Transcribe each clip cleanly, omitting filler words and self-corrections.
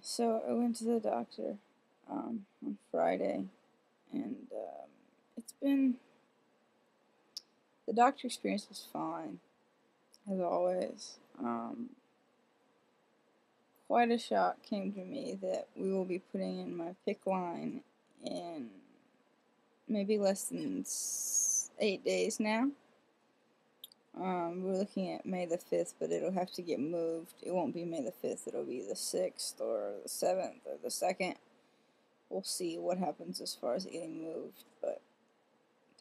So I went to the doctor on Friday, and it's been the doctor experience was fine as always. Quite a shock came to me that we will be putting in my PICC line in maybe less than 8 days now. We're looking at May the 5th, but it'll have to get moved. It won't be May the 5th, it'll be the 6th or the 7th or the 2nd. We'll see what happens as far as it getting moved, but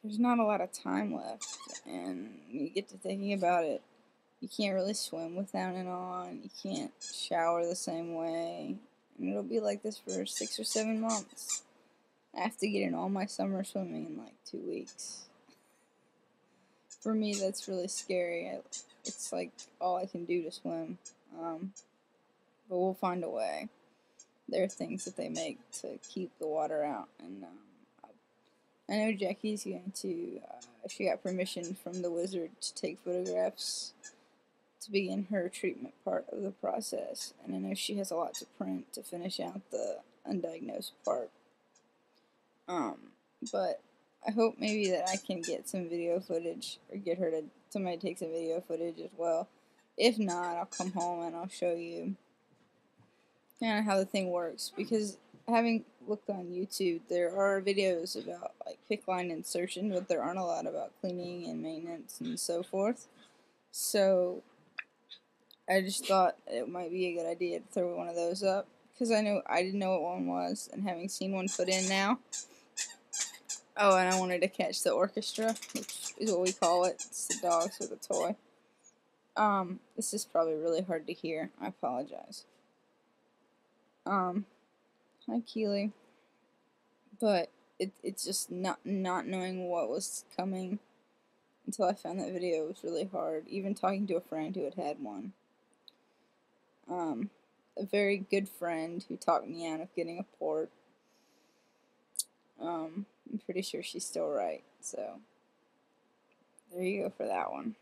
there's not a lot of time left, and you get to thinking about it. You can't really swim without it on, you can't shower the same way, and it'll be like this for 6 or 7 months. I have to get in all my summer swimming in like 2 weeks. For me, that's really scary. It's like all I can do to swim, but we'll find a way. There are things that they make to keep the water out, and I know Jackie's going to, she got permission from the wizard to take photographs to begin her treatment part of the process, and I know she has a lot to print to finish out the undiagnosed part. But I hope maybe that I can get some video footage, or get her to, somebody take some video footage as well. If not, I'll come home and I'll show you kind of how the thing works, because having looked on YouTube, there are videos about like PICC line insertion, but there aren't a lot about cleaning and maintenance and so forth. So I just thought it might be a good idea to throw one of those up, because I didn't know what one was, and having seen one put in now. Oh, and I wanted to catch the orchestra, which is what we call it. It's the dogs with a toy. This is probably really hard to hear. I apologize. Hi Keely. But it's just not knowing what was coming until I found that video was really hard. Even talking to a friend who had one. A very good friend who talked me out of getting a port. I'm pretty sure she's still right, so there you go for that one.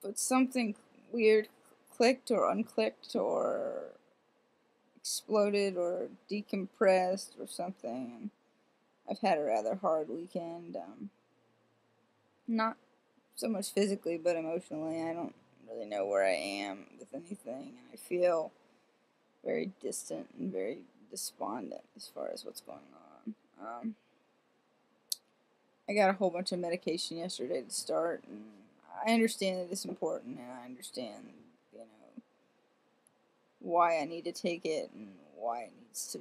But something weird clicked or unclicked or exploded or decompressed or something, and I've had a rather hard weekend. Not so much physically, but emotionally. I don't really know where I am with anything, and I feel very distant and very despondent as far as what's going on. I got a whole bunch of medication yesterday to start, and I understand that it's important, and I understand, why I need to take it, and why it needs to,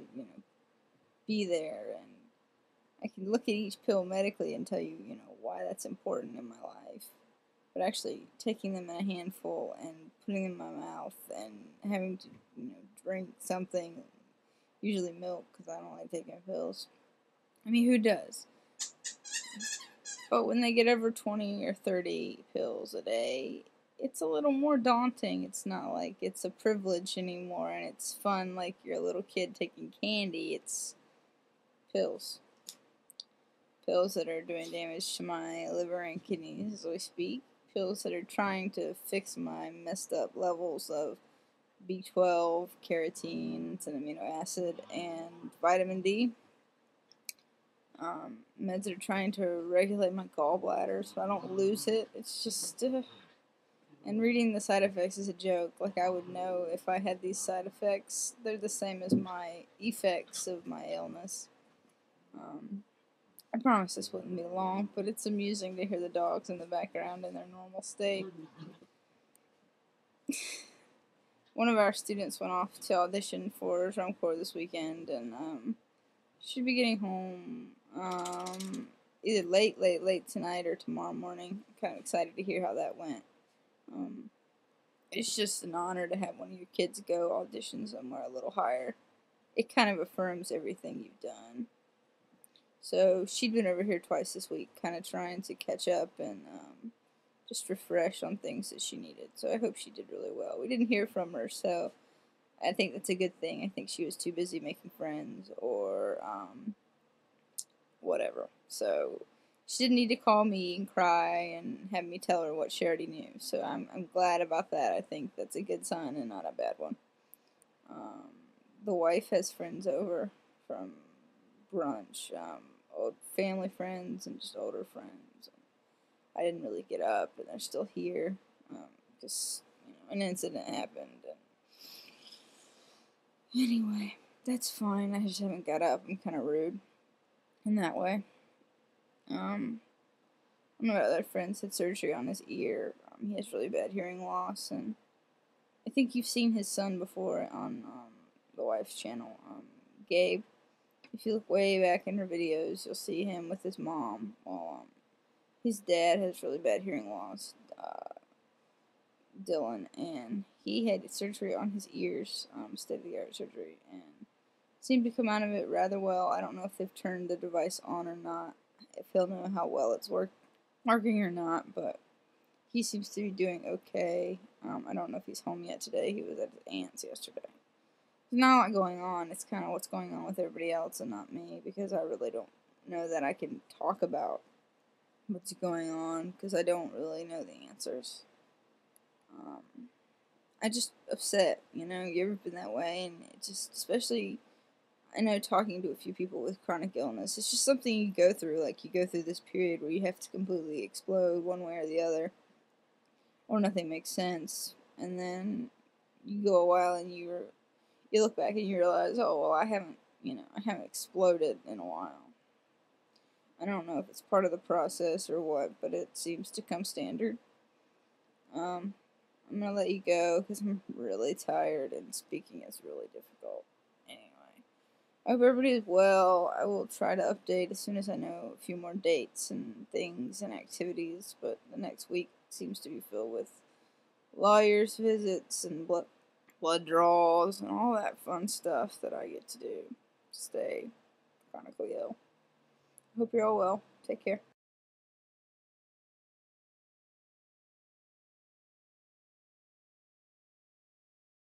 be there, and I can look at each pill medically and tell you, why that's important in my life. But actually taking them in a handful and putting them in my mouth and having to, drink something, usually milk, because I don't like taking pills. I mean, who does? But when they get over 20 or 30 pills a day, it's a little more daunting. It's not like it's a privilege anymore, and it's fun like you're a little kid taking candy. It's pills. Pills that are doing damage to my liver and kidneys as we speak. Pills that are trying to fix my messed up levels of B12, carotene, it's an amino acid, and vitamin D. Meds are trying to regulate my gallbladder so I don't lose it. It's just, and reading the side effects is a joke. Like, I would know if I had these side effects. They're the same as my effects of my illness. I promise this wouldn't be long, but it's amusing to hear the dogs in the background in their normal state. One of our students went off to audition for drum corps this weekend, and should be getting home either late tonight or tomorrow morning. I'm kind of excited to hear how that went. It's just an honor to have one of your kids go audition somewhere a little higher. It kind of affirms everything you've done. So she'd been over here twice this week, kind of trying to catch up and just refresh on things that she needed. So I hope she did really well. We didn't hear from her, so I think that's a good thing. I think she was too busy making friends or whatever. So she didn't need to call me and cry and have me tell her what she already knew. So I'm glad about that. I think that's a good sign and not a bad one. The wife has friends over from brunch, old family friends and just older friends. I didn't really get up, and they're still here because an incident happened. And anyway, that's fine. I just haven't got up. I'm kind of rude in that way. One of my other friends had surgery on his ear. He has really bad hearing loss, and I think you've seen his son before on the wife's channel, Gabe. If you look way back in her videos, you'll see him with his mom. Well, his dad has really bad hearing loss, Dylan, and he had surgery on his ears, state-of-the-art surgery, and seemed to come out of it rather well. I don't know if they've turned the device on or not, if he'll know how well it's working or not, but he seems to be doing okay. I don't know if he's home yet today. He was at his aunt's yesterday. There's not a lot going on. It's kind of what's going on with everybody else and not me, because I really don't know that I can talk about what's going on, because I don't really know the answers. I just upset, you ever been that way, and it just, especially, I know talking to a few people with chronic illness, it's just something you go through, like you go through this period where you have to completely explode one way or the other, or nothing makes sense, and then you go a while and you look back and you realize, oh, well, I haven't exploded in a while. I don't know if it's part of the process or what, but it seems to come standard. I'm going to let you go because I'm really tired and speaking is really difficult. Anyway, I hope everybody is well. I will try to update as soon as I know a few more dates and things and activities, but the next week seems to be filled with lawyers' visits and blood draws and all that fun stuff that I get to do to stay chronically ill. Hope you're all well. Take care.